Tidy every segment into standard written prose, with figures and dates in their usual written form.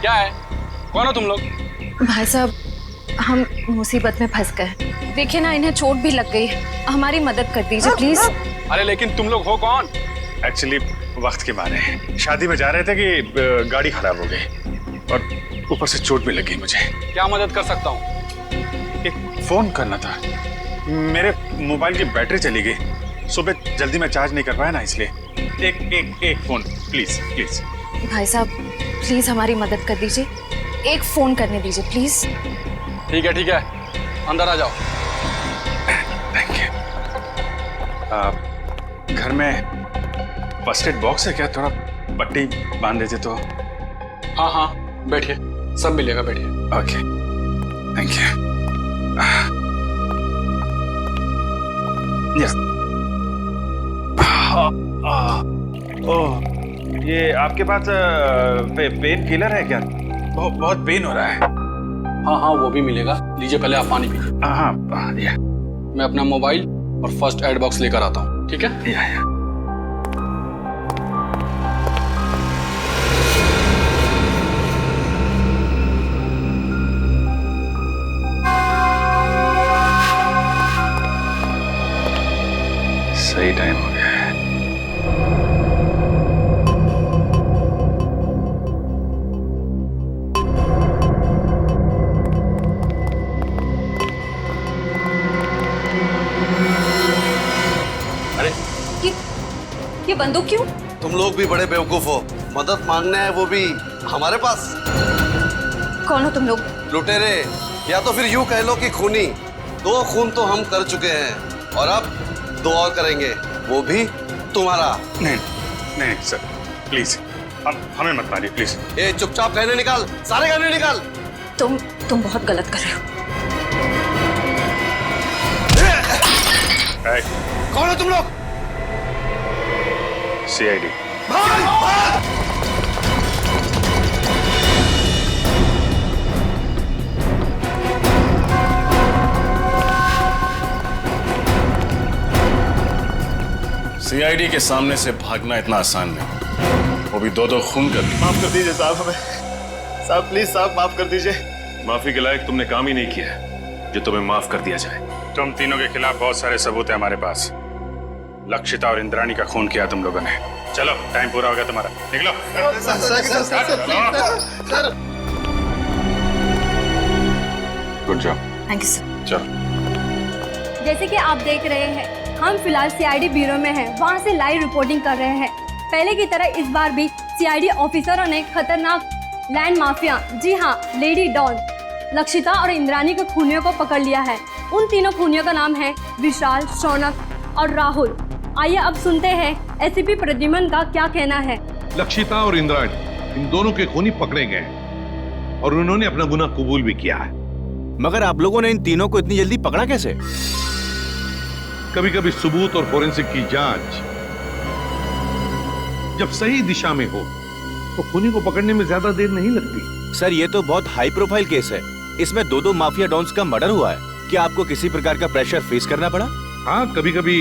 क्या है? कौन हो तुम लोग? भाई साहब, हम मुसीबत में फंस गए। देखिए ना, इन्हें चोट भी लग गई है। हमारी मदद कर दीजिए प्लीज। अरे लेकिन तुम लोग हो कौन? एक्चुअली वक्त के मारे शादी में जा रहे थे कि गाड़ी खराब हो गई और ऊपर से चोट भी लगी मुझे। क्या मदद कर सकता हूँ? एक फोन करना था, मेरे मोबाइल की बैटरी चली गई। सुबह जल्दी में चार्ज नहीं कर पाया ना, इसलिए एक फोन प्लीज प्लीज। भाई साहब प्लीज हमारी मदद कर दीजिए, एक फोन करने दीजिए प्लीज। ठीक है, अंदर आ जाओ। Thank you. घर में फर्स्ट एड बॉक्स है क्या? थोड़ा पट्टी बांध देते तो। हाँ, बैठिए, सब मिलेगा, बैठिए। Okay, thank you. यस। ओह, ये आपके पास पेन किलर है क्या? बहुत पेन हो रहा है। हाँ, वो भी मिलेगा। लीजिए, पहले आप पानी पीजिए। हाँ, या। मैं अपना मोबाइल और फर्स्ट एड बॉक्स लेकर आता हूँ, ठीक है? या। सही टाइम हो गया है। अरे ये बंदूक क्यों? तुम लोग भी बड़े बेवकूफ हो। मदद मांगना है, वो भी हमारे पास। कौन हो तुम लोग? लुटेरे, या तो फिर यूं कह लो कि खूनी। 2 खून तो हम कर चुके हैं और अब 2 और करेंगे, वो भी तुम्हारा। नहीं सर, प्लीज हमें मत मारिए प्लीज। ए, चुपचाप गहने निकाल, सारे गहने निकाल। तुम बहुत गलत कर रहे हो। कौन हो तुम लोग? CID। CID के सामने से भागना इतना आसान नहीं, वो भी 2 खून कर। माफ कर दीजिए साहब, हमें साहब प्लीज साहब माफ कर दीजिए। माफी के लायक तुमने काम ही नहीं किया है जो तुम्हें माफ कर दिया जाए। तुम तीनों के खिलाफ बहुत सारे सबूत है हमारे पास। लक्षिता और इंद्राणी का खून किया तुम लोगों ने। चलो, टाइम पूरा हो गया तुम्हारा, निकलो। Good job. Thank you sir. चलो। जैसे कि आप देख रहे हैं, हम फिलहाल CID ब्यूरो में हैं, वहां से लाइव रिपोर्टिंग कर रहे हैं। पहले की तरह इस बार भी CID ऑफिसरों ने खतरनाक लैंड माफिया, जी हाँ, लेडी डॉन लक्षिता और इंद्राणी के खूनियों को पकड़ लिया है। उन तीनों खूनियों का नाम है विशाल, शौनक और राहुल। आइए अब सुनते हैं ACP प्रद्युमन का क्या कहना है। लक्षिता और इंद्राणी, इन दोनों के खूनी पकड़े गए हैं और उन्होंने अपना गुनाह कबूल भी किया है। मगर आप लोगों ने इन तीनों को इतनी जल्दी पकड़ा कैसे? कभी कभी सबूत और फोरेंसिक की जांच जब सही दिशा में हो तो खूनी को पकड़ने में ज्यादा देर नहीं लगती। सर, ये तो बहुत हाई प्रोफाइल केस है। इसमें 2 माफिया डॉन्स का मर्डर हुआ है। क्या आपको किसी प्रकार का प्रेशर फेस करना पड़ा? हाँ, कभी कभी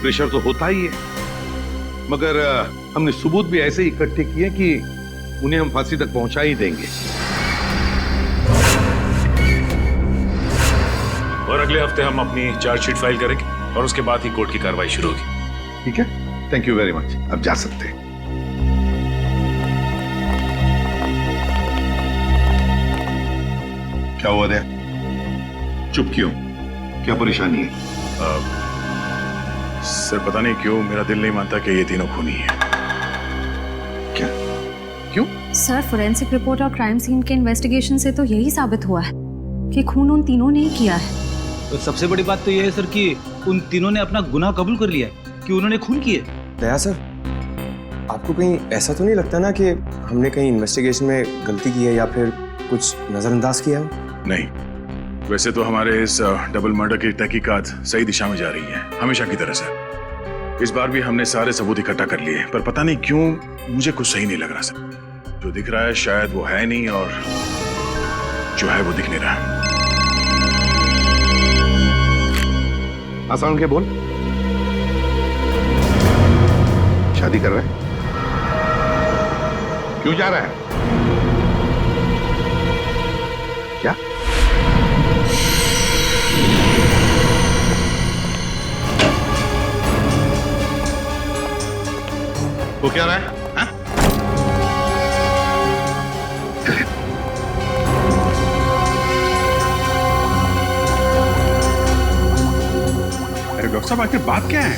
प्रेशर तो होता ही है, मगर हमने सबूत भी ऐसे इकट्ठे किए कि उन्हें हम फांसी तक पहुंचा ही देंगे। और अगले हफ्ते हम अपनी चार्जशीट फाइल करेंगे और उसके बाद ही कोर्ट की कार्रवाई शुरू होगी। ठीक है, थैंक यू वेरी मच। अब जा सकते हैं। क्या हुआ दया? चुप क्यों? क्या परेशानी है? सर, पता नहीं क्यों मेरा दिल नहीं मानता कि ये तीनों खूनी हैं। क्या? क्यों? सर, फोरेंसिक रिपोर्ट और क्राइम सीन के इन्वेस्टिगेशन से तो यही साबित हुआ है कि खून उन तीनों ने ही किया है। तो सबसे बड़ी बात तो ये है सर कि उन तीनों ने अपना गुनाह कबूल कर लिया कि उन्होंने खून किए। दया सर, आपको कहीं ऐसा तो नहीं लगता ना कि हमने कहीं इन्वेस्टिगेशन में गलती की है या फिर कुछ नजरअंदाज किया है? नहीं, वैसे तो हमारे इस डबल मर्डर की तहकीकात सही दिशा में जा रही है, हमेशा की तरह से। इस बार भी हमने सारे सबूत इकट्ठा कर लिए, पर पता नहीं क्यों मुझे कुछ सही नहीं लग रहा सर। जो दिख रहा है शायद वो है नहीं, और जो है वो दिख नहीं रहा। आसान के बोल। शादी कर रहा है? क्यों जा रहा है? क्या? वो क्या रहा है? हाँ? अरे डॉक्टर साहब, आखिर बात क्या है?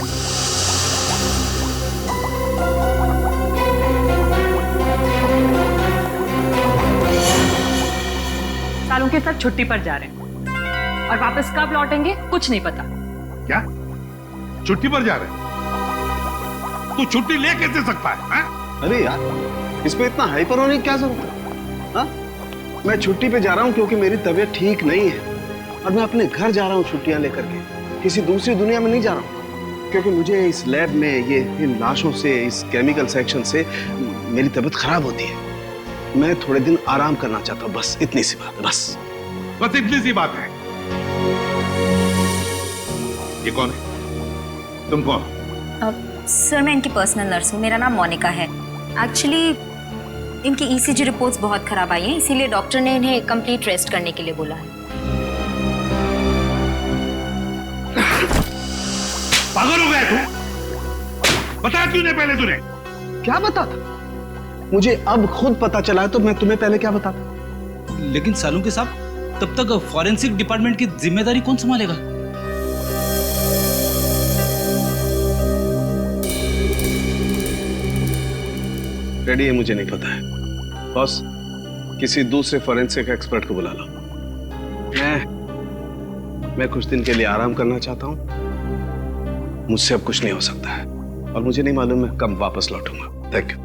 सालों के साथ छुट्टी पर जा रहे हैं और वापस कब लौटेंगे कुछ नहीं पता। क्या? छुट्टी पर जा रहे हैं? तू छुट्टी ले कैसे सकता है? हाँ? अरे यार, इस पे इतना हाइपर होने की क्या जरूरत है? हाँ? मैं छुट्टी पे जा रहा हूँ क्योंकि मेरी तबीयत ठीक नहीं है और मैं अपने घर जा रहा हूँ छुट्टियां लेकर के। किसी दूसरी दुनिया में नहीं जा रहा हूँ, क्योंकि मुझे इस लैब में ये इन लाशों से, इस केमिकल सेक्शन से मेरी तबीयत खराब होती है। मैं थोड़े दिन आराम करना चाहता हूँ, बस इतनी सी बात है। बस इतनी सी बात है। ये कौन है? तुम कौन? सर, मैं इनकी पर्सनल नर्स हूँ। मेरा नाम मोनिका है। एक्चुअली इनकी ईसीजी रिपोर्ट्स बहुत खराब आई हैं, इसीलिए डॉक्टर ने इन्हें कंप्लीट रेस्ट करने के लिए बोला है। पागल हो गया तू? बता क्यों नहीं पहले तूने? क्या बता था? मुझे अब खुद पता चला है तो मैं तुम्हें पहले क्या बताता? लेकिन सालों के साहब, तब तक फॉरेंसिक डिपार्टमेंट की जिम्मेदारी कौन संभालेगा? रेडी है, मुझे नहीं पता है। बॉस, किसी दूसरे फॉरेंसिक एक्सपर्ट को बुला लो। मैं कुछ दिन के लिए आराम करना चाहता हूं। मुझसे अब कुछ नहीं हो सकता है और मुझे नहीं मालूम मैं कब वापस लौटूंगा। Thank you.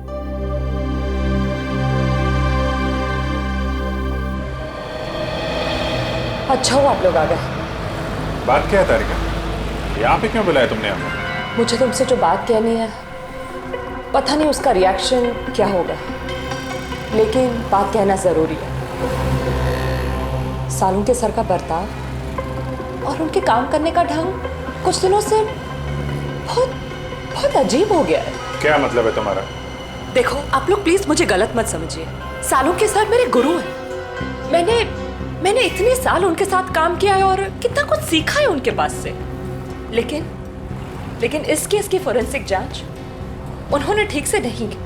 अच्छा हुआ आप लोग आ गए। बात क्या है तारिका? यहाँ पे क्यों बुलाया तुमने हमें? मुझे तुमसे जो बात कहनी है, पता नहीं उसका रिएक्शन क्या होगा, लेकिन बात कहना जरूरी है। सालों के सर का बर्ताव और उनके काम करने का ढंग कुछ दिनों से बहुत बहुत अजीब हो गया है। क्या मतलब है तुम्हारा? देखो, आप लोग प्लीज मुझे गलत मत समझिए। सालों के सर मेरे गुरु हैं। मैंने इतने साल उनके साथ काम किया है और कितना कुछ सीखा है उनके पास से। लेकिन इस केस की फोरेंसिक जांच उन्होंने ठीक से नहीं की।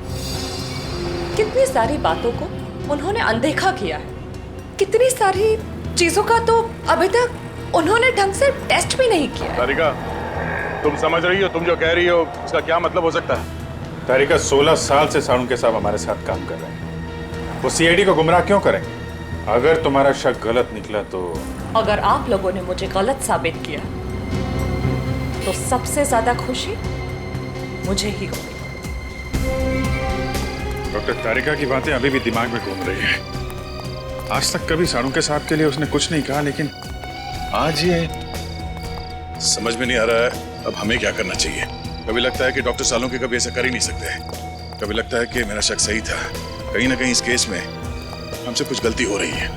कितनी सारी बातों को उन्होंने अनदेखा किया है। कितनी सारी चीजों का तो अभी तक उन्होंने ढंग से टेस्ट भी नहीं किया। तारिका, तुम समझ रही हो? तुम जो कह रही हो उसका क्या मतलब हो सकता है? तारिका, 16 साल से सालुन के साहब हमारे साथ काम कर रहे हैं। वो सीआईडी को गुमराह क्यों करें? अगर तुम्हारा शक गलत निकला तो? अगर आप लोगों ने मुझे गलत साबित किया तो सबसे ज्यादा खुशी मुझे ही होगी। डॉक्टर, तारिका की बातें अभी भी दिमाग में घूम रही है। आज तक कभी सालुन के साहब के लिए उसने कुछ नहीं कहा, लेकिन आज ये समझ में नहीं आ रहा है अब हमें क्या करना चाहिए। कभी लगता है कि डॉक्टर सालों के कभी ऐसा कर ही नहीं सकते, कभी लगता है कि मेरा शक सही था। कहीं ना कहीं इस केस में हमसे कुछ गलती हो रही है।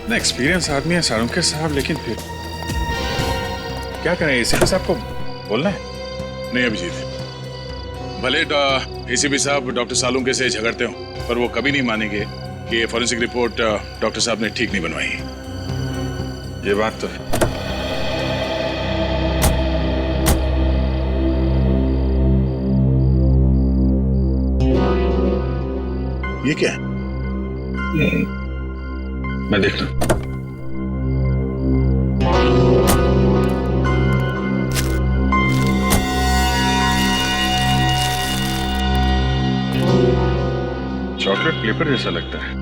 ना एक्सपीरियंस आदमी है सालुन के साहब, लेकिन फिर क्या करें? एसीपी साहब को बोलना है? नहीं अभिजीत, भले एसीपी साहब डॉक्टर सालुंके से झगड़ते हो, पर वो कभी नहीं मानेंगे कि ये फॉरेंसिक रिपोर्ट डॉक्टर साहब ने ठीक नहीं बनवाई। ये बात तो है। ये क्या है? मैं देख लूं। चॉकलेट पेपर जैसा लगता है।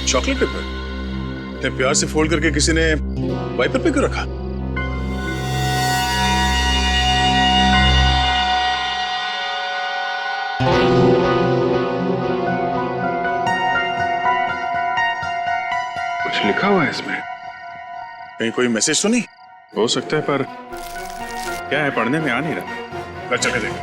Chocolate paper? इतने प्यार से फोल्ड करके किसी ने वाइपर पे क्यों रखा? कुछ लिखा हुआ है इसमें। कहीं कोई मैसेज तो नहीं? हो सकता है, पर क्या है, पढ़ने में आ नहीं रहा। चल के देख।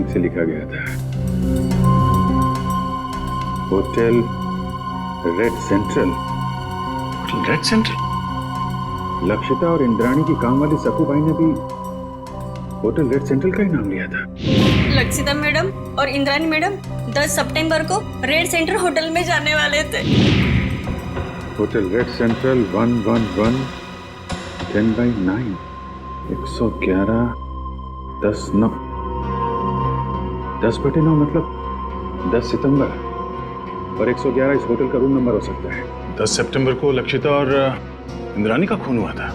से लिखा गया था, hotel red central. Hotel red central? Lakshita और इंद्राणी की काम वाली सकू भाई ने भी होटल रेड सेंट्रल का ही नाम लिया था। लक्षिता मैडम और इंद्राणी मैडम 10 सितंबर को रेड सेंटर होटल में जाने वाले थे। होटल रेड सेंट्रल 111 10/9 111 10/9 10/9 मतलब 10 सितंबर, और 111 इस होटल का रूम नंबर हो सकता है। 10 सितंबर को लक्षिता और इंद्राणी का खून हुआ था।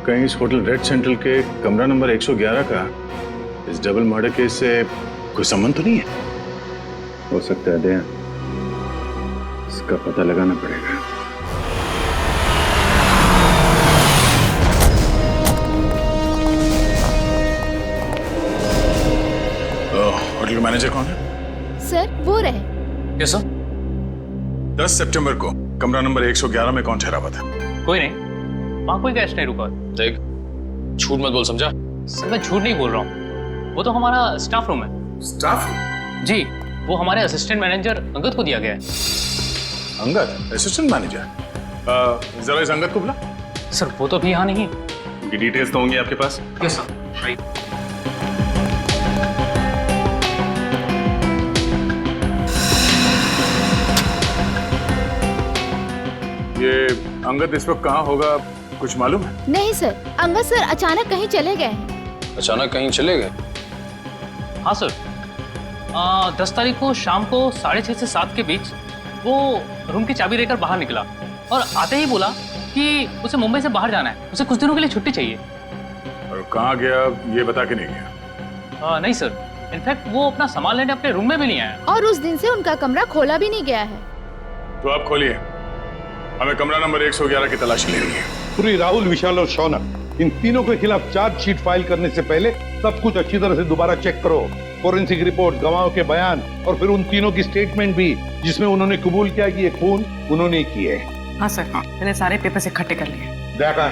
कहीं इस होटल रेड सेंट्रल के कमरा नंबर 111 का इस डबल मर्डर केस से कोई संबंध तो नहीं है? हो सकता है दया, इसका पता लगाना पड़ेगा। होटल का मैनेजर कौन है? सर वो रहे। कैसा? 10 सितंबर को कमरा नंबर 111 में कौन ठहरा हुआ था? कोई नहीं, वहाँ कोई गेस्ट नहीं रुका। देख, झूठ मत बोल, समझा? सर मैं झूठ नहीं बोल रहा हूँ, वो तो हमारा स्टाफ रूम है। Staff room? जी, वो हमारे असिस्टेंट मैनेजर अंगद को दिया गया है। Angad, assistant manager? जरा इस अंगद को बुला। सर वो तो अभी यहाँ नहीं। उनकी डिटेल्स तो होंगी आपके पास? Yes sir, right. ये अंगद इस वक्त कहाँ होगा, कुछ मालूम है? नहीं सर, अंगद सर अचानक कहीं चले गए हैं। अचानक कहीं चले गए? हाँ सर, 10 तारीख को शाम को 6:30 से 7 के बीच वो रूम की चाबी लेकर बाहर निकला और आते ही बोला कि उसे मुंबई से बाहर जाना है, उसे कुछ दिनों के लिए छुट्टी चाहिए। और कहाँ गया ये बता के नहीं गया? नहीं सर, इनफैक्ट वो अपना सामान लेने अपने रूम में भी नहीं आया। और उस दिन से उनका कमरा खोला भी नहीं गया है। तो आप खोलिए, हमें कमरा नंबर 111 की तलाशी लेनी है। पूरी राहुल, विशाल और शौनक, इन तीनों के खिलाफ चार्जशीट फाइल करने से पहले सब कुछ अच्छी तरह से दोबारा चेक करो। फोरेंसिक रिपोर्ट, गवाहों के बयान और फिर उन तीनों की स्टेटमेंट भी, जिसमें उन्होंने कबूल किया कि ये खून उन्होंने किए। हाँ सर, मैंने सारे पेपर्स इकट्ठे कर लिए। देखा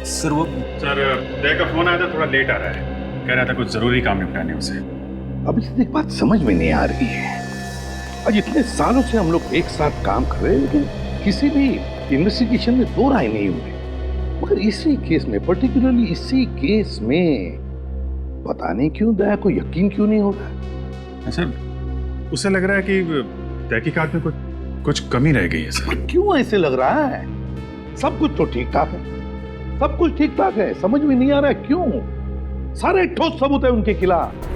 सर, वो दया का फोन आया था, थोड़ा लेट आ रहा है, कह रहा था कुछ जरूरी काम निपटाने उसे। अब इससे एक बात समझ में नहीं आ रही है, आज इतने सालों से हम लोग एक साथ काम कर रहे हैं, लेकिन किसी भी इन्वेस्टिगेशन में दो राय नहीं हुई। मगर इसी केस में, पर्टिकुलरली इसी केस में, पता नहीं क्यों दया को यकीन क्यों नहीं होता। सर, उसे लग रहा है कि तहकीकात में कुछ कमी रह गई है सर। क्यों ऐसे लग रहा है? सब कुछ तो ठीक ठाक है, सब कुछ ठीक ठाक है, समझ में नहीं आ रहा है क्यों? सारे ठोस सबूत है उनके खिलाफ,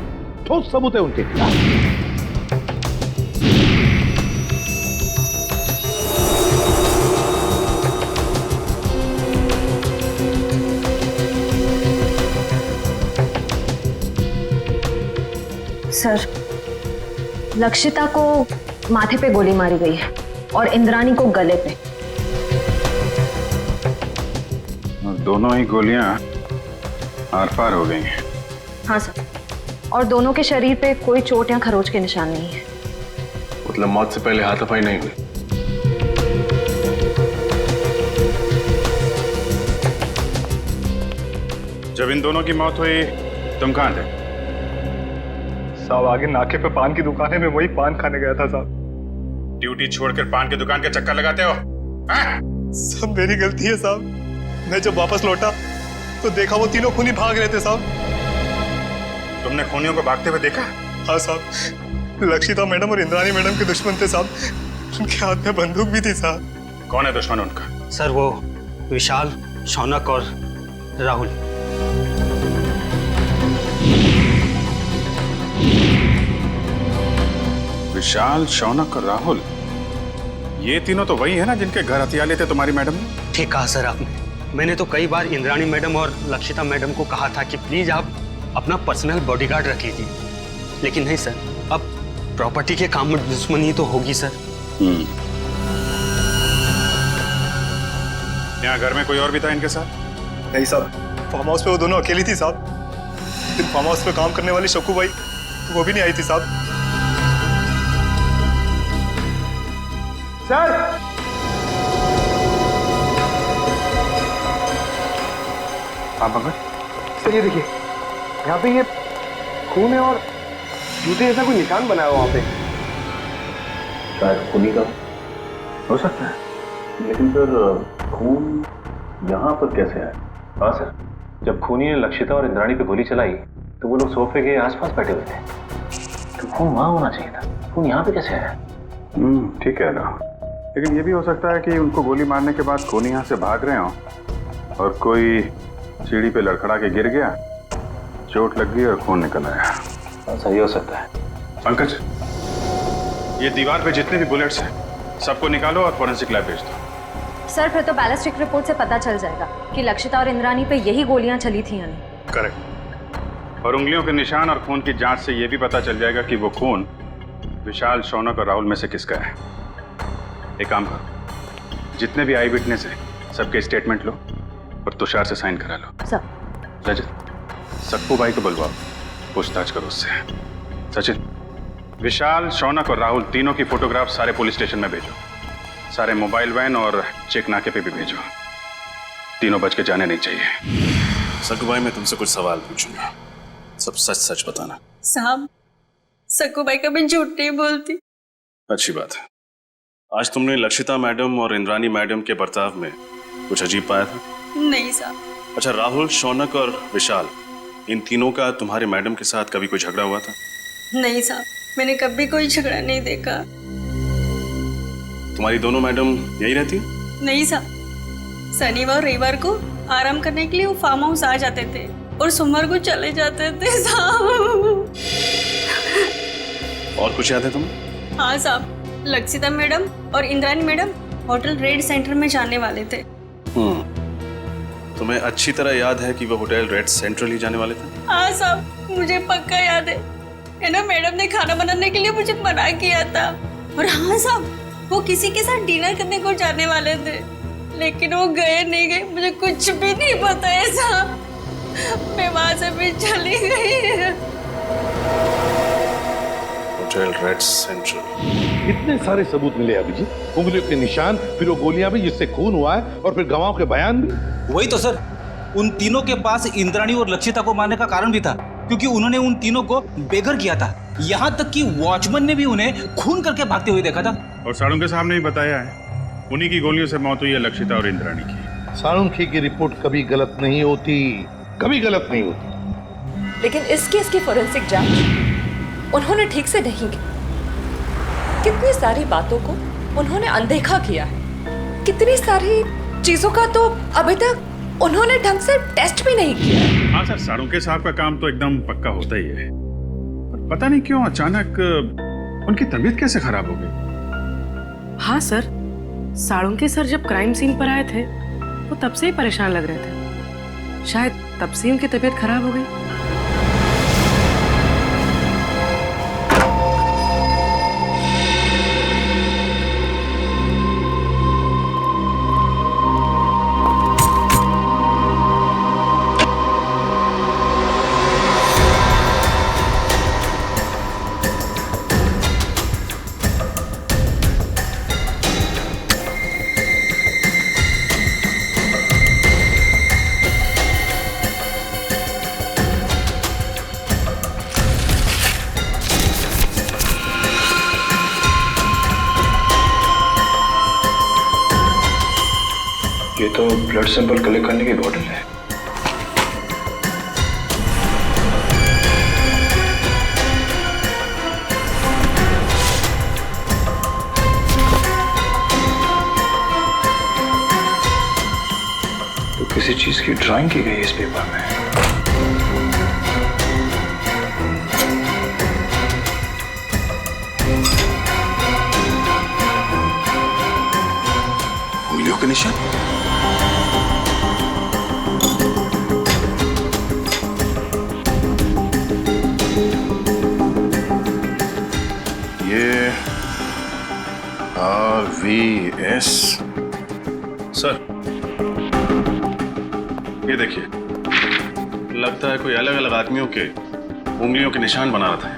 ठोस सबूत है उनके खिलाफ। सर, लक्षिता को माथे पे गोली मारी गई है और इंद्राणी को गले पे। और दोनों ही गोलियां आर पार हो गई हैं। हाँ सर, और दोनों के शरीर पे कोई चोट या खरोच के निशान नहीं है। मतलब मौत से पहले हाथापाई नहीं हुई? जब इन दोनों की मौत हुई तुम कहाँ थे? साहब, आगे नाके पे पान की दुकान है, मैं वही पान खाने गया था साहब। ड्यूटी छोड़कर पान की दुकान के चक्कर लगाते हो? सब मेरी गलती है साहब। मैं जब वापस लौटा तो देखा वो तीनों खूनी भाग रहे थे साहब। तुमने खूनियों को भागते हुए देखा? हाँ साहब, लक्षिता मैडम और इंद्राणी मैडम के दुश्मन थे साहब, उनके हाथ में बंदूक भी थी साहब। कौन है दुश्मन उनका? सर वो विशाल, शौनक और राहुल। विशाल, शौनक और राहुल, ये तीनों तो वही है ना जिनके घर हथियार लेते तुम्हारी मैडम ने? ठीक कहा सर आपने। मैंने तो कई बार इंद्राणी मैडम और लक्षिता मैडम को कहा था कि प्लीज आप अपना पर्सनल बॉडीगार्ड रख लीजिए, लेकिन नहीं सर, अब प्रॉपर्टी के काम में दुश्मनी तो होगी सर। यहाँ घर में कोई और भी था इनके साथ? नहीं साहब, फार्म हाउस पे वो दोनों अकेली थी साहब। लेकिन फार्म हाउस पे काम करने वाली शक्कू भाई वो भी नहीं आई थी साहब। सर, हाँ भगत। सर ये देखिए, यहाँ पे ये खून है और जूते ऐसा कोई निशान बनाया वहां पे। शायद खूनी का हो सकता है, लेकिन फिर खून यहाँ पर कैसे आया? हाँ सर, जब खूनी ने लक्षिता और इंद्राणी पे गोली चलाई तो वो लोग सोफे के आसपास बैठे हुए थे, तो खून वहां होना चाहिए था। खून यहाँ पे कैसे आया? ठीक है ना, लेकिन ये भी हो सकता है कि उनको गोली मारने के बाद खूनी यहाँ से भाग रहे हो और कोई सीढ़ी पे लड़खड़ा के गिर गया, चोट लग गई और खून निकल आया। सही हो सकता है। पंकज, ये दीवार पे जितने भी बुलेट्स हैं सबको निकालो और फोरेंसिक लैब भेज दो। सर फिर तो बैलिस्टिक रिपोर्ट से पता चल जाएगा कि लक्षिता और इंद्राणी पे यही गोलियां चली थी। करेक्ट। और उंगलियों के निशान और खून की जांच से यह भी पता चल जाएगा कि वो खून विशाल, शौनक और राहुल में से किसका है। एक काम करो, जितने भी आई विटनेस है सबके स्टेटमेंट लो और तुषार से साइन करा लो। सर। रजत, सक्कू भाई को बुलवाओ, पूछताछ करो उससे। सचिन, विशाल, शौनक और राहुल तीनों की फोटोग्राफ सारे पुलिस स्टेशन में भेजो। सारे मोबाइल वैन और चेक नाके पे भी भेजो। तीनों बच के जाने नहीं चाहिए। सक्कू भाई, मैं तुमसे कुछ सवाल पूछूंगा, सब सच सच बताना। साहब, सक्कू भाई कभी झूठ नहीं बोलती। अच्छी बात है। आज तुमने लक्षिता मैडम और इंद्राणी मैडम के बर्ताव में कुछ अजीब पाया था? नहीं साहब। अच्छा, राहुल, शौनक और विशाल, इन तीनों का तुम्हारे मैडम के साथ कभी कोई झगड़ा हुआ था? नहीं साहब, मैंने कभी कोई झगड़ा नहीं देखा। तुम्हारी दोनों मैडम यही रहती? नहीं साहब, शनिवार और रविवार को आराम करने के लिए वो फार्म हाउस आ जाते थे और सोमवार को चले जाते थे साहब। और कुछ याद है तुम्हें? हाँ साहब, लक्षिता मैडम और Indrani madam hotel red centre में जाने वाले थे। तुम्हें अच्छी तरह याद है कि वो होटल रेड सेंट्रल ही जाने वाले थे? हाँ साहब, मुझे पक्का याद है ना, मैडम ने खाना बनाने के लिए मुझे मना किया था। और हाँ साहब, वो किसी के साथ डिनर करने को जाने वाले थे, लेकिन वो गए नहीं गए मुझे कुछ भी नहीं पता है साहब। मैं वहां से भी चली गई। Hotel red central. इतने सारे सबूत मिले अभिजीत, उंगलियों के निशान, फिर वो गोलियां भी जिससे खून हुआ है, और फिर गवाहों के बयान भी। वही तो सर, उन तीनों के पास इंद्राणी और लक्षिता को मारने का कारण भी था, क्योंकि उन्होंने उन तीनों को बेघर किया था। यहाँ तक कि वॉचमैन ने भी उन्हें खून करके भागते हुए देखा था। और साळुंखे साहब ने भी बताया है, उन्हीं की गोलियों से मौत हुई है लक्षिता और इंद्राणी की। साळुंखे की रिपोर्ट कभी गलत नहीं होती, कभी गलत नहीं होती। लेकिन इस केस की फोरेंसिक जांच उन्होंने ठीक से नहीं की। कितनी सारी बातों को उन्होंने अनदेखा किया है, कितनी सारी चीजों का तो अभी तक उन्होंने ढंग से टेस्ट भी नहीं किया। हाँ सर, साळुंखे साहब का काम तो एकदम पक्का होता ही है, पर पता नहीं क्यों अचानक उनकी तबीयत कैसे खराब हो गई। हाँ सर, साळुंखे सर जब क्राइम सीन पर आए थे वो तब से ही परेशान लग रहे थे, शायद तब से उनकी तबीयत खराब हो गई। ये तो ब्लड सैंपल कलेक्ट करने की बॉटल है। तो किसी चीज की ड्राइंग की गई है इस पेपर में। उंगलियों के निशान। ये RVS। सर, ये देखिए, लगता है कोई अलग अलग आदमियों के उंगलियों के निशान बना रहा था।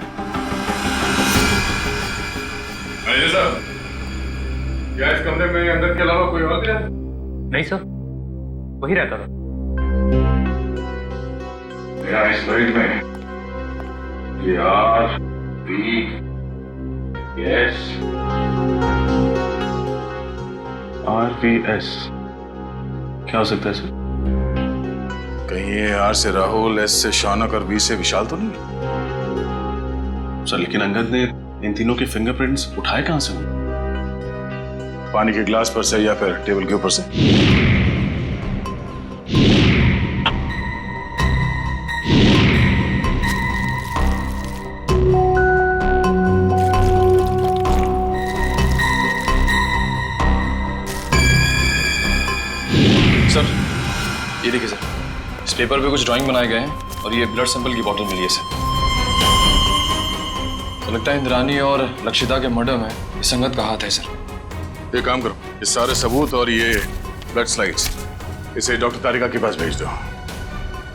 साहब, क्या इस कमरे में अंदर के अलावा कोई और भी है? नहीं सर, वही रहता था। यहाँ इस लाइट में ये यस RVS क्या हो सकता है सर? कहीं ये R से राहुल, S से शौनक और V से विशाल तो नहीं? सर लेकिन अंगद ने इन तीनों के फिंगरप्रिंट्स उठाए कहां से? पानी के गिलास पर से या फिर टेबल के ऊपर से? सर ये देखिए सर, इस पेपर पे कुछ ड्राइंग बनाए गए हैं और ये ब्लड सैंपल की बोतल मिली है सर। तो लगता है इंद्रानी और लक्षिता के मर्डर में ये संगत का हाथ है सर। एक काम करो, ये सारे सबूत और ये ब्लड स्लाइड्स इसे डॉक्टर तारिका के पास भेज दो।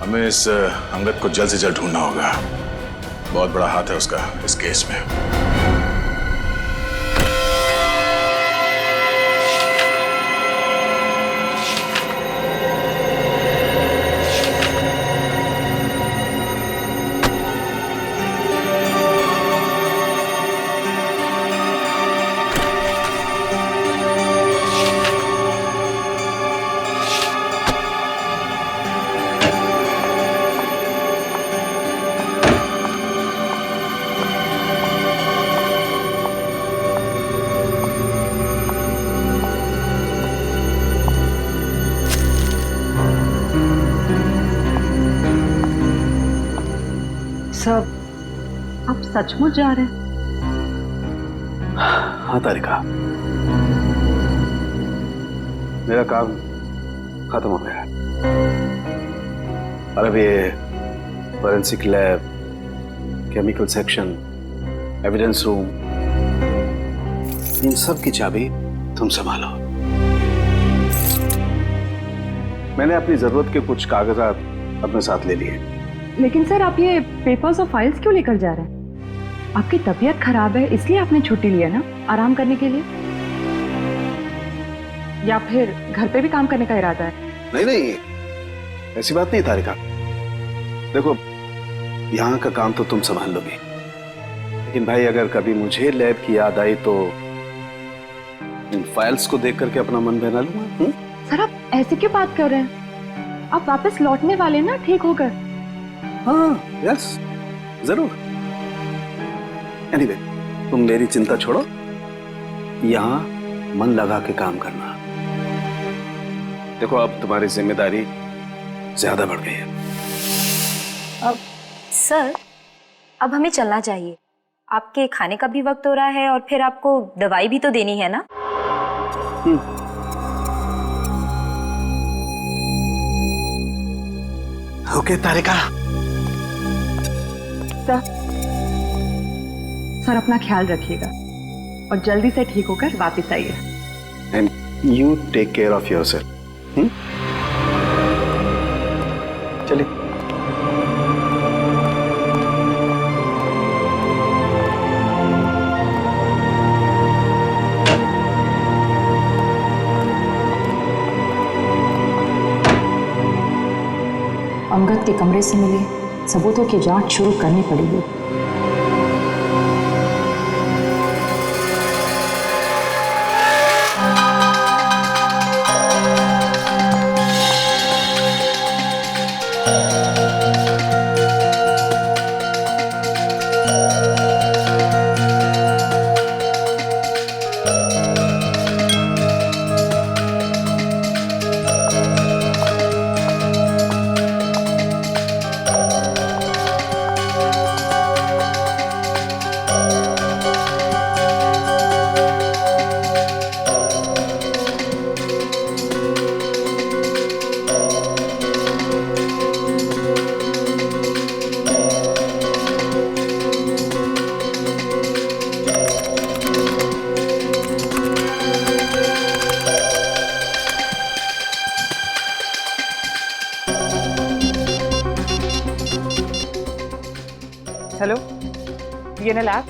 हमें इस अंगद को जल्द से जल्द ढूंढना होगा। बहुत बड़ा हाथ है उसका इस केस में। सब आप सचमुच जा रहे हैं? हाँ तारिका, मेरा काम खत्म हो गया है। और अब ये forensic lab, chemical section, evidence room, इन सब की चाबी तुम संभालो। मैंने अपनी जरूरत के कुछ कागजात अपने साथ ले लिए। लेकिन सर आप ये पेपर्स और फाइल्स क्यों लेकर जा रहे हैं? आपकी तबीयत खराब है इसलिए आपने छुट्टी लिया ना, आराम करने के लिए? या फिर घर पे भी काम करने का इरादा है? नहीं नहीं, ऐसी बात नहीं तारिका। देखो यहाँ का काम तो तुम संभाल लोगी, लेकिन भाई अगर कभी मुझे लैब की याद आई तो इन फाइल्स को देख करके अपना मन बहला लूंगा। सर आप ऐसे क्यों बात कर रहे हैं? आप वापस लौटने वाले ना ठीक होकर? हाँ यस जरूर। एनीवे, तुम मेरी चिंता छोड़ो, यहाँ मन लगा के काम करना। देखो अब तुम्हारी जिम्मेदारी ज्यादा बढ़ गई है। अब सर अब हमें चलना चाहिए। आपके खाने का भी वक्त हो रहा है और फिर आपको दवाई भी तो देनी है ना। ओके तारिका। सर अपना ख्याल रखिएगा और जल्दी से ठीक होकर वापस आइए। And you take care of yourself. चलिए। अंगद के कमरे से मिले सबूतों की जांच शुरू करनी पड़ेगी। हेलो, डीएनए लैब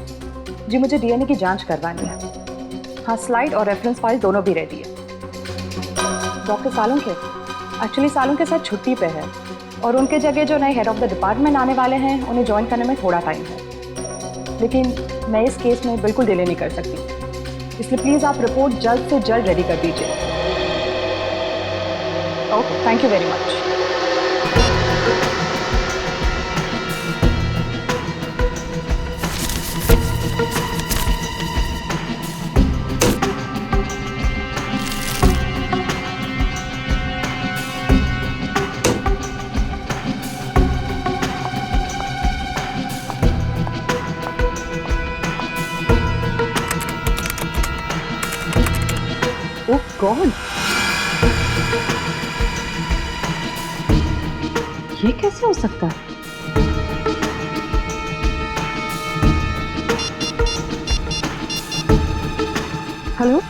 जी, मुझे डीएनए की जांच करवानी है। हाँ, स्लाइड और रेफरेंस फाइल दोनों भी रेडी है। डॉक्टर सालुंके एक्चुअली सालुंके साथ छुट्टी पे है और उनके जगह जो नए हेड ऑफ द डिपार्टमेंट आने वाले हैं उन्हें ज्वाइन करने में थोड़ा टाइम है। लेकिन मैं इस केस में बिल्कुल डिले नहीं कर सकती, इसलिए प्लीज़ आप रिपोर्ट जल्द से जल्द रेडी कर दीजिए। Okay, thank you very much. Oh God, ये कैसे हो सकता है? हेलो,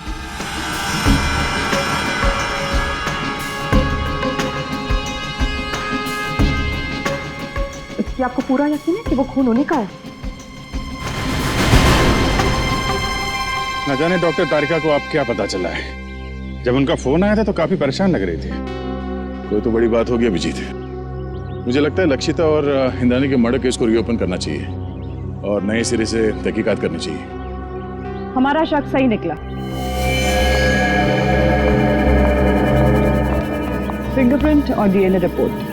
क्या आपको पूरा यकीन है कि वो खून उन्हीं का है? न जाने डॉक्टर तारिका को आप क्या पता चला है। जब उनका फोन आया था तो काफी परेशान लग रही थी। कोई तो बड़ी बात होगी अभिजीत। मुझे लगता है लक्षिता और इंद्राणी के मर्डर केस को रीओपन करना चाहिए और नए सिरे से तहकीकात करनी चाहिए। हमारा शक सही निकला। फिंगरप्रिंट और डीएनए रिपोर्ट।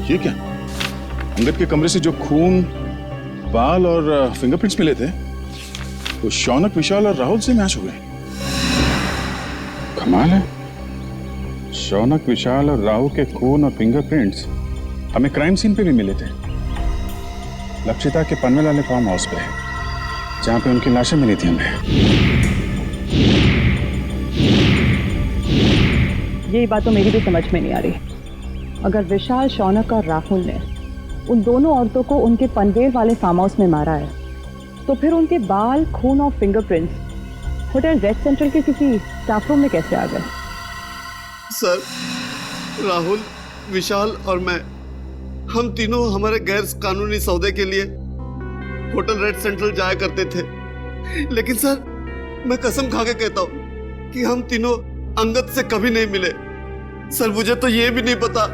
ये क्या? अंगद के कमरे से जो खून, बाल और फिंगरप्रिंट्स मिले थे तो शौनक, विशाल और राहुल से मैच हो गए। कमाल है, शौनक, विशाल और राहुल के खून और फिंगरप्रिंट्स हमें क्राइम सीन पे भी मिले थे। लक्षिता के पनवेल वाले फार्म हाउस पे, जहां पे उनकी लाशें मिली थी हमें। यही बात तो मेरी भी समझ में नहीं आ रही। अगर विशाल, शौनक और राहुल ने उन दोनों औरतों को उनके पनवेल वाले फार्म हाउस में मारा है, तो फिर उनके बाल, खून और फिंगरप्रिंट्स होटल रेड सेंट्रल के किसी स्टाफ रूम में कैसे आ गए? सर, राहुल, विशाल और मैं, हम तीनों हमारे गैर कानूनी सौदे के लिए होटल रेड सेंट्रल जाया करते थे। लेकिन सर, मैं कसम खा के कहता हूँ कि हम तीनों अंगद से कभी नहीं मिले। सर, मुझे तो ये भी नहीं पता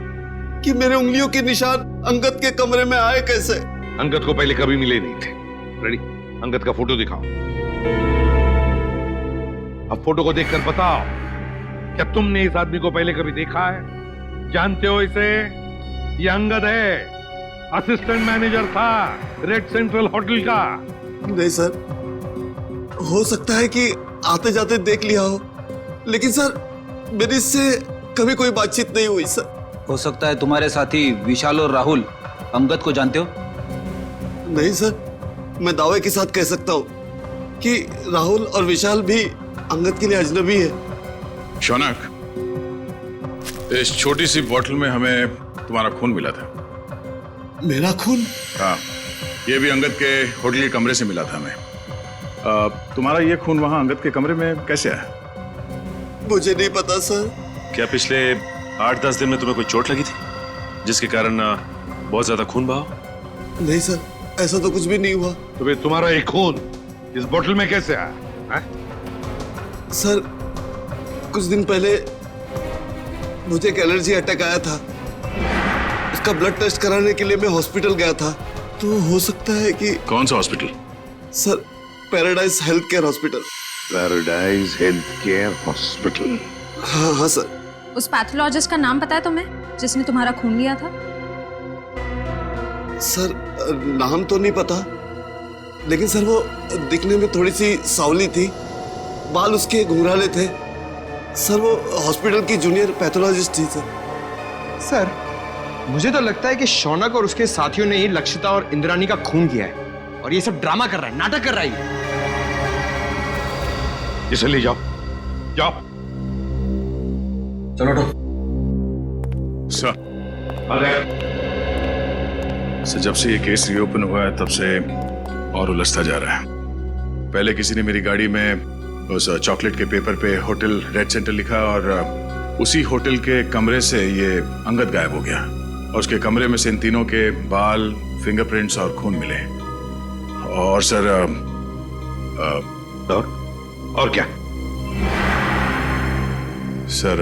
कि मेरे उंगलियों के निशान अंगद के कमरे में आए कैसे। अंगद को पहले कभी मिले नहीं थे। रेडी, अंगद का फोटो दिखाओ। अब फोटो को देखकर बताओ, क्या तुमने इस आदमी को पहले कभी देखा है? जानते हो इसे? ये अंगद है, असिस्टेंट मैनेजर था रेड सेंट्रल होटल का। नहीं सर, हो सकता है कि आते जाते देख लिया हो, लेकिन सर मेरी इससे कभी कोई बातचीत नहीं हुई सर। हो सकता है तुम्हारे साथी विशाल और राहुल अंगद को जानते हो? नहीं सर, मैं दावे के साथ कह सकता हूँ कि राहुल और विशाल भी अंगद के लिए अजनबी है। शौनक, इस छोटी सी बोतल में हमें तुम्हारा खून मिला था। मेरा खून? हाँ, ये भी अंगद के होटल के कमरे से मिला था हमें। तुम्हारा ये खून वहां अंगद के कमरे में कैसे आया? मुझे नहीं पता सर। क्या पिछले 8-10 दिन में तुम्हें कोई चोट लगी थी जिसके कारण बहुत ज्यादा खून बहा? नहीं सर, ऐसा तो कुछ भी नहीं हुआ। तो फिर तुम्हारा एक खून इस बोतल में कैसे आया? सर, कुछ दिन पहले मुझे एक एलर्जी अटैक आया था। उसका ब्लड टेस्ट कराने के लिए मैं हॉस्पिटल गया था। तो हो सकता है कि... कौन सा hospital? Sir, paradise health care hospital. Paradise health care hospital? हाँ हाँ सर। उस पैथोलॉजिस्ट का नाम पता है तुम्हें जिसने तुम्हारा खून लिया था? सर, नाम तो नहीं पता, लेकिन सर वो दिखने में थोड़ी सी सांवली थी, बाल उसके घुंघराले थे। सर, वो हॉस्पिटल की जूनियर पैथोलॉजिस्ट थी सर। सर, मुझे तो लगता है कि शौनक और उसके साथियों ने ही लक्षिता और इंद्राणी का खून किया है और ये सब ड्रामा कर रहा है, नाटक कर रहा है। इसे ले जाओ, जाओ। चलो सर। जब से ये केस रीओपन हुआ है तब से और उलझता जा रहा है। पहले किसी ने मेरी गाड़ी में उस चॉकलेट के पेपर पे होटल रेड सेंटर लिखा और उसी होटल के कमरे से ये अंगद गायब हो गया और उसके कमरे में से इन तीनों के बाल, फिंगरप्रिंट्स और खून मिले। और सर और क्या? सर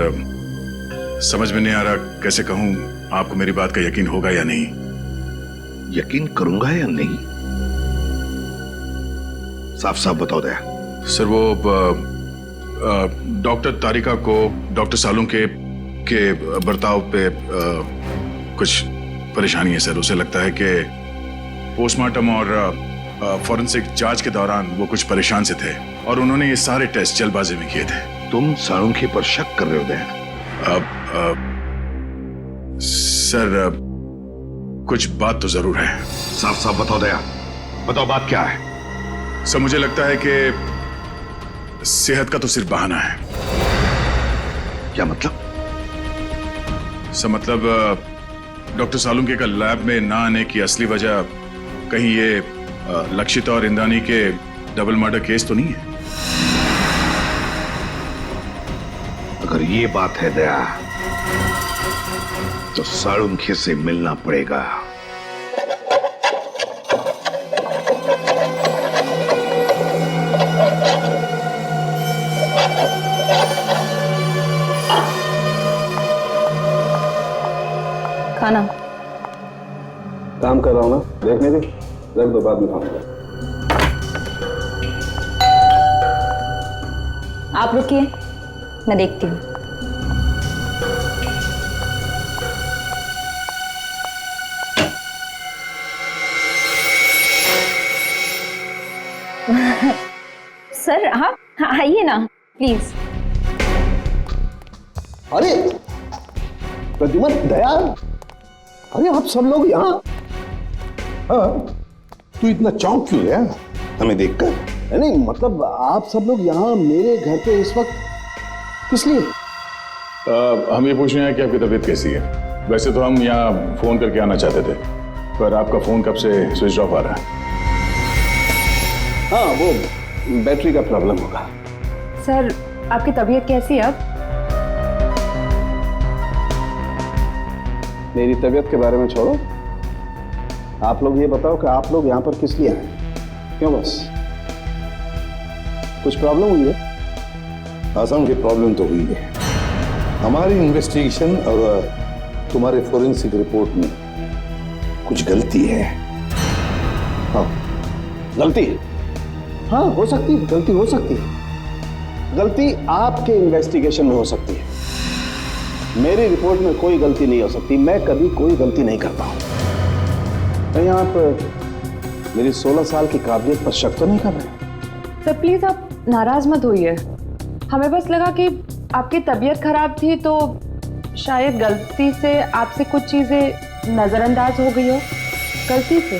समझ में नहीं आ रहा कैसे कहूं, आपको मेरी बात का यकीन होगा या नहीं। यकीन करूंगा या नहीं? साफ साफ बताओ दया। सर वो डॉक्टर तारिका को डॉक्टर सालुंके के बर्ताव पे कुछ परेशानी है सर। उसे लगता है कि पोस्टमार्टम और फॉरेंसिक जांच के दौरान वो कुछ परेशान से थे और उन्होंने ये सारे टेस्ट जल्दबाजी में किए थे। तुम सालुंके पर शक कर रहे हो दया? सर कुछ बात तो जरूर है। साफ साफ बताओ दया, बताओ बात क्या है? सर मुझे लगता है कि सेहत का तो सिर्फ बहाना है। क्या मतलब? सर मतलब डॉक्टर सालुंके का लैब में ना आने की असली वजह कहीं ये लक्षिता और इंद्रानी के डबल मर्डर केस तो नहीं है? अगर ये बात है दया तो सालुंके से मिलना पड़ेगा। खाना काम कर रहा हूं ना, देखने दे, रख दो, बाद में खाऊंगा। आप रुकिए, मैं देखती हूँ। सर हाँ आइए ना प्लीज। अरे प्रद्युमन, दया, अरे आप सब लोग यहाँ? हाँ, तू इतना चौंक क्यों है हमें देखकर? नहीं मतलब आप सब लोग यहाँ मेरे घर पे इस वक्त किस लिए? हम ये पूछ रहे हैं कि आपकी तबीयत कैसी है। वैसे तो हम यहाँ फोन करके आना चाहते थे, पर आपका फोन कब से स्विच ऑफ आ रहा है। हाँ वो बैटरी का प्रॉब्लम होगा। सर आपकी तबीयत कैसी है अब? मेरी तबीयत के बारे में छोड़ो, आप लोग ये बताओ कि आप लोग यहाँ पर किस लिए आए? क्यों बस कुछ प्रॉब्लम हुई है? आसाम की प्रॉब्लम तो हुई है। हमारी इन्वेस्टिगेशन और तुम्हारे फोरेंसिक रिपोर्ट में कुछ गलती है। हाँ गलती? हाँ हो सकती है, गलती हो सकती है। गलती आपके इन्वेस्टिगेशन में हो सकती है, मेरी रिपोर्ट में कोई गलती नहीं हो सकती। मैं कभी कोई गलती नहीं करता हूं। कहीं आप मेरी 16 साल की काबिलियत पर शक तो नहीं कर रहे? सर प्लीज आप नाराज मत होइए, हमें बस लगा कि आपकी तबीयत खराब थी तो शायद गलती से आपसे कुछ चीजें नजरअंदाज हो गई हो, गलती से।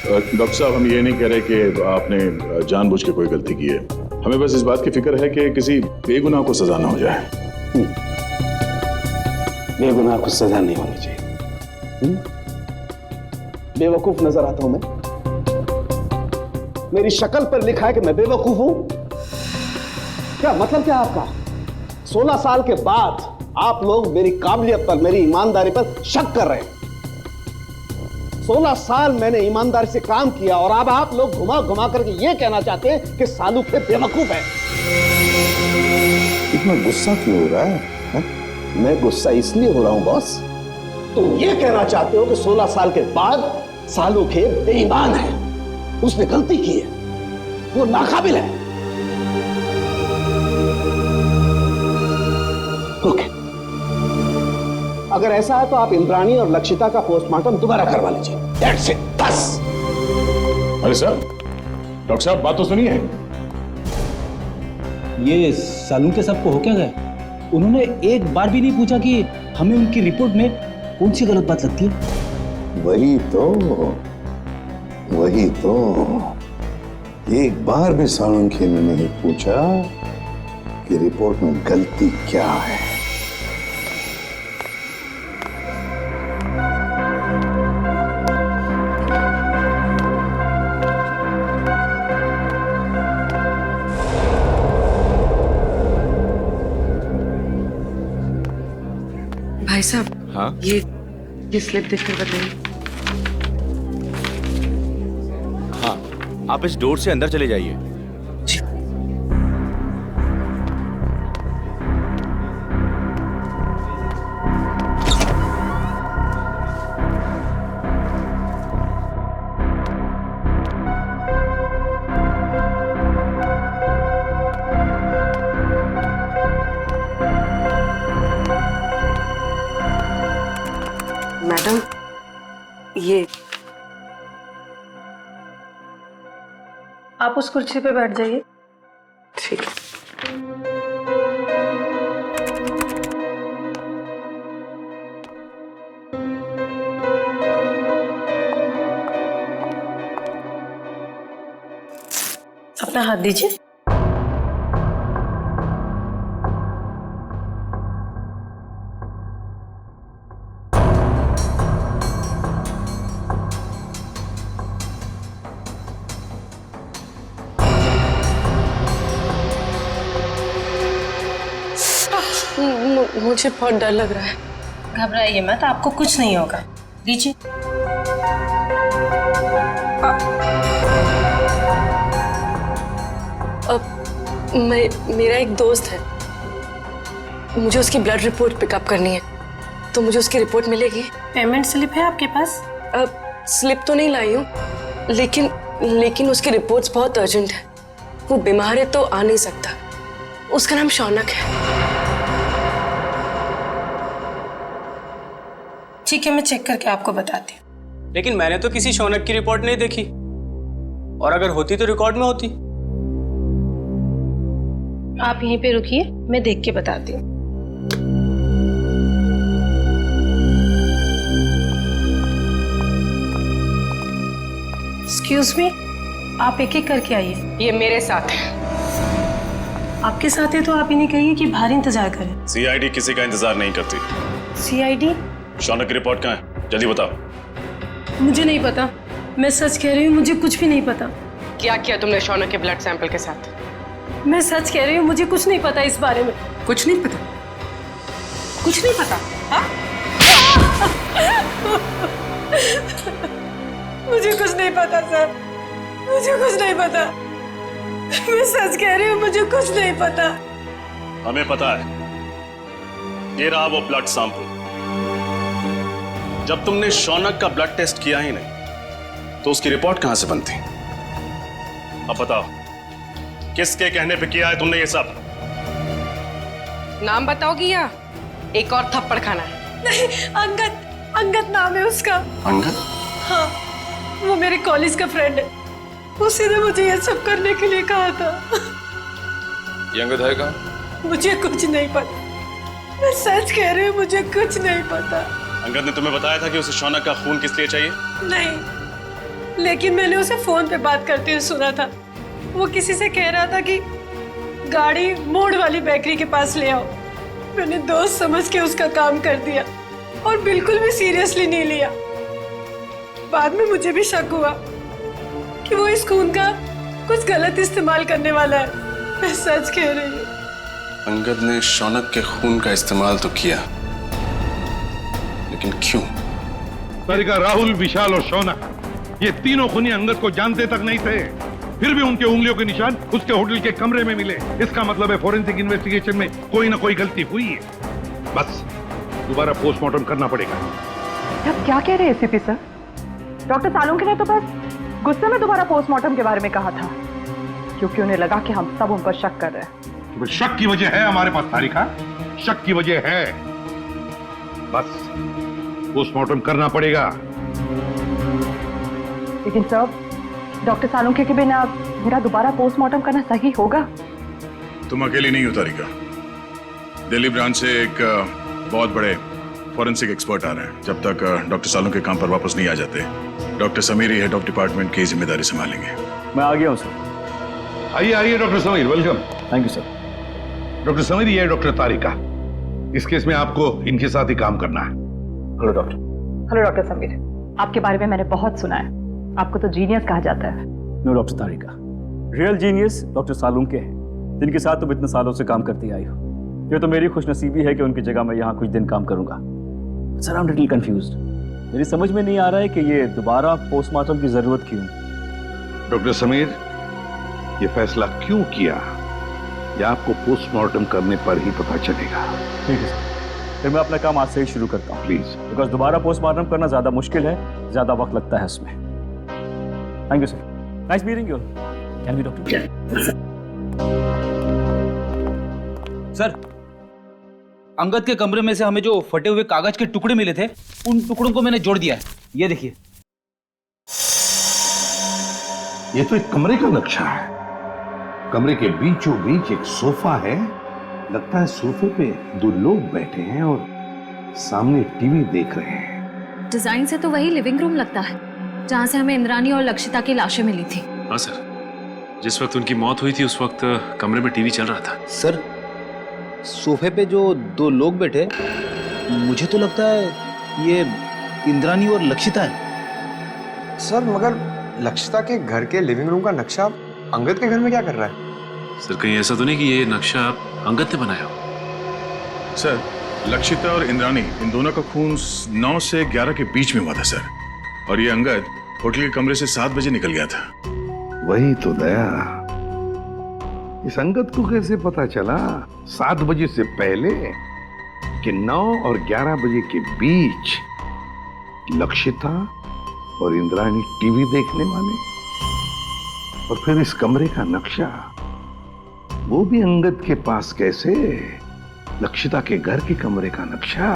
डॉक्टर साहब हम ये नहीं कह रहे कि आपने जानबूझ के कोई गलती की है, हमें बस इस बात की फिक्र है कि किसी बेगुनाह को सजा ना हो जाए। बेगुनाह को सजा नहीं होनी चाहिए। बेवकूफ नजर आता हूं मैं? मेरी शक्ल पर लिखा है कि मैं बेवकूफ हूं? क्या मतलब क्या आपका? 16 साल के बाद आप लोग मेरी काबिलियत पर, मेरी ईमानदारी पर शक कर रहे हैं। 16 साल मैंने ईमानदारी से काम किया और अब आप लोग घुमा घुमा करके ये कहना चाहते हैं कि सालुंके बेवकूफ है। इतना गुस्सा क्यों हो रहा है? मैं गुस्सा इसलिए हो रहा हूं बॉस, तुम ये कहना चाहते हो कि 16 साल के बाद सालुंके बेईमान है, उसने गलती की है, वो नाकाबिल है। ओके, अगर ऐसा है तो आप इंद्राणी और लक्षिता का पोस्टमार्टम दोबारा करवा लीजिए। That's it, बस। अरे सर, डॉक्टर साहब बात तो सुनिए। ये सालुंके साहब को हो क्या गया? उन्होंने एक बार भी नहीं पूछा कि हमें उनकी रिपोर्ट में कौन सी गलत बात लगती है। वही तो एक बार भी सालुंके ने नहीं पूछा कि रिपोर्ट में गलती क्या है। भाई साहब, हाँ ये स्लिप देखकर बताइए। हाँ आप इस डोर से अंदर चले जाइए। ये आप उस कुर्सी पे बैठ जाइए। ठीक है। अपना हाथ दीजिए। मुझे बहुत डर लग रहा है। घबराइए मत, आपको कुछ नहीं होगा। दीजिए। मेरा एक दोस्त है, मुझे उसकी ब्लड रिपोर्ट पिकअप करनी है, तो मुझे उसकी रिपोर्ट मिलेगी? पेमेंट स्लिप है आपके पास? स्लिप तो नहीं लाई हूँ, लेकिन उसकी रिपोर्ट्स बहुत अर्जेंट है। वो बीमार है तो आ नहीं सकता। उसका नाम शौनक है। ठीक है, मैं चेक करके आपको बताती हूँ। लेकिन मैंने तो किसी शौनक की रिपोर्ट नहीं देखी, और अगर होती तो रिकॉर्ड में होती। आप यहीं पे रुकिए, मैं देख के बताती हूँ। एक्सक्यूज मी, आप एक एक करके आइए। ये मेरे साथ है। आपके साथ है तो आप इन्हें कहिए कि बाहर इंतजार करें। सीआईडी किसी का इंतजार नहीं करती। सीआईडी? शौनक की रिपोर्ट कहाँ है? जल्दी बताओ। मुझे नहीं पता, मैं सच कह रही हूँ, मुझे कुछ भी नहीं पता। क्या किया तुमने शौनक के ब्लड सैंपल के साथ? मैं सच कह रही हूँ, मुझे कुछ नहीं पता इस बारे में। कुछ नहीं पता? कुछ नहीं पता? मुझे कुछ नहीं पता सर, मुझे कुछ नहीं पता। मैं सच कह रही हूँ, मुझे कुछ नहीं पता। हमें पता है। ये रहा वो ब्लड सैंपल। जब तुमने शौनक का ब्लड टेस्ट किया ही नहीं, तो उसकी रिपोर्ट कहां से बनती? अब बताओ, किसके कहने पे किया है तुमने ये सब? नाम बताओगी या एक और थप्पड़ खाना है? नहीं, अंगद नाम है उसका। अंगद? हाँ, वो मेरे कॉलेज का फ्रेंड है। उसी ने मुझे ये सब करने के लिए कहा था। ये अंगद है कहाँ? मुझे कुछ नहीं पता, मैं सच कह रही हूँ, मुझे कुछ नहीं पता। अंगद ने तुम्हें बताया था कि उसे शौनक का खून किस लिए चाहिए? नहीं, लेकिन मैंने उसे फोन पे बात करते हुए सुना था। वो किसी से कह रहा था कि गाड़ी मोड़ वाली बेकरी के पास ले आओ। मैंने दोस्त समझ के उसका काम कर दिया और बिल्कुल भी सीरियसली नहीं लिया। बाद में मुझे भी शक हुआ कि वो इस खून का कुछ गलत इस्तेमाल करने वाला है। मैं सच कह रही हूँ। अंगद ने शौनक के खून का इस्तेमाल तो किया, लेकिन क्यों? तारिका, राहुल, विशाल और शौनक, ये तीनों खूनी अंगद को जानते तक नहीं थे। फिर भी उनके उंगलियों के निशान उसके होटल के कमरे में मिले। इसका मतलब है फोरेंसिक इन्वेस्टिगेशन में कोई ना कोई गलती हुई है। बस दोबारा पोस्टमार्टम करना पड़ेगा। आप क्या कह रहे हैं एसीपी सर? डॉक्टर सालुंखे ने तो बस गुस्से में दोबारा पोस्टमार्टम के बारे में कहा था, क्योंकि उन्हें लगा कि हम सब उन पर शक कर रहे हैं। तो शक की वजह है हमारे पास तारिका, शक की वजह है। बस पोस्टमार्टम करना पड़ेगा। लेकिन सर, डॉक्टर सालुंखे के बिना मेरा दोबारा पोस्टमार्टम करना सही होगा? तुम अकेली नहीं हो तारिका। दिल्ली ब्रांच से एक बहुत बड़े फॉरेंसिक एक्सपर्ट आ रहे हैं। जब तक डॉक्टर सालुंखे काम पर वापस नहीं आ जाते, doctor Sameer he head of department की जिम्मेदारी संभालेंगे। मैं आ गया हूँ सर। आइए आइए doctor Sameer, welcome. Thank you sir. Doctor Sameer, ये है डॉक्टर तारिका। इस केस में आपको इनके साथ ही काम करना है। Hello doctor. Hello doctor Sameer, आपके बारे में मैंने बहुत सुना है। आपको तो जीनियस कहा जाता है। नो डॉक्टर तारिका, रियल जीनियस डॉक्टर सालुंखे हैं, जिनके साथ तुम इतने सालों से काम करती आई हो। ये तो मेरी खुशनसीबी है कि उनकी जगह मैं यहाँ कुछ दिन काम करूंगा। Sir, I am little confused. मेरी समझ में नहीं आ रहा है कि ये दोबारा पोस्टमार्टम की जरूरत क्यों? डॉक्टर समीर, ये फैसला क्यों किया, ये आपको पोस्टमार्टम करने पर ही पता चलेगा। ठीक है सर, फिर मैं अपना काम आज से ही शुरू करता हूँ। प्लीज। बिकॉज दोबारा पोस्टमार्टम करना ज्यादा मुश्किल है, ज्यादा वक्त लगता है उसमें। Thank you sir. Nice meeting you. Can be doctor. Sir, Angad के कमरे में से हमें जो फटे हुए कागज के टुकड़े मिले थे, उन टुकड़ों को मैंने जोड़ दिया है। ये देखिए। ये तो एक कमरे का नक्शा है। कमरे के बीचों बीच एक सोफा है। लगता है सोफे पे दो लोग बैठे हैं और सामने टीवी देख रहे हैं। डिजाइन से तो वही लिविंग रूम लगता है जहाँ से हमें इंद्राणी और लक्षिता की लाशें मिली थी। हाँ सर, जिस वक्त उनकी मौत हुई थी उस वक्त कमरे में टीवी चल रहा था। सर, सोफे पे जो दो लोग बैठे, मुझे तो लगता है ये इंद्राणी और लक्षिता है। सर मगर लक्षिता के घर के लिविंग रूम का नक्शा अंगद के घर में क्या कर रहा है? सर कहीं ऐसा तो नहीं कि ये नक्शा अंगद ने बनाया हो? सर, लक्षिता और इंद्राणी इन दोनों का खून 9 से 11 के बीच में हुआ था सर, और ये अंगद होटल के कमरे से 7 बजे निकल गया था। वही तो दया, इस अंगद को कैसे पता चला 7 बजे से पहले कि 9 और 11 बजे के बीच लक्षिता और इंद्राणी टीवी देखने वाले? और फिर इस कमरे का नक्शा वो भी अंगद के पास कैसे? लक्षिता के घर के कमरे का नक्शा।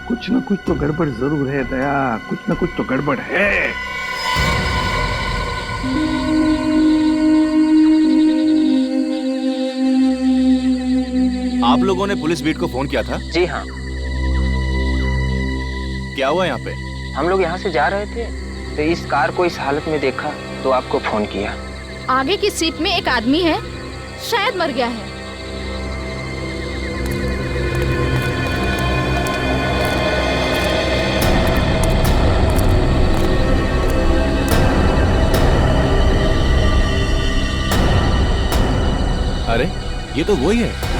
कुछ ना कुछ तो गड़बड़ जरूर है दया, कुछ ना कुछ तो गड़बड़ है। आप लोगों ने पुलिस बीट को फोन किया था? जी हाँ। क्या हुआ यहाँ पे? हम लोग यहाँ से जा रहे थे तो इस कार को इस हालत में देखा तो आपको फोन किया। आगे की सीट में एक आदमी है, शायद मर गया है। अरे ये तो वही है।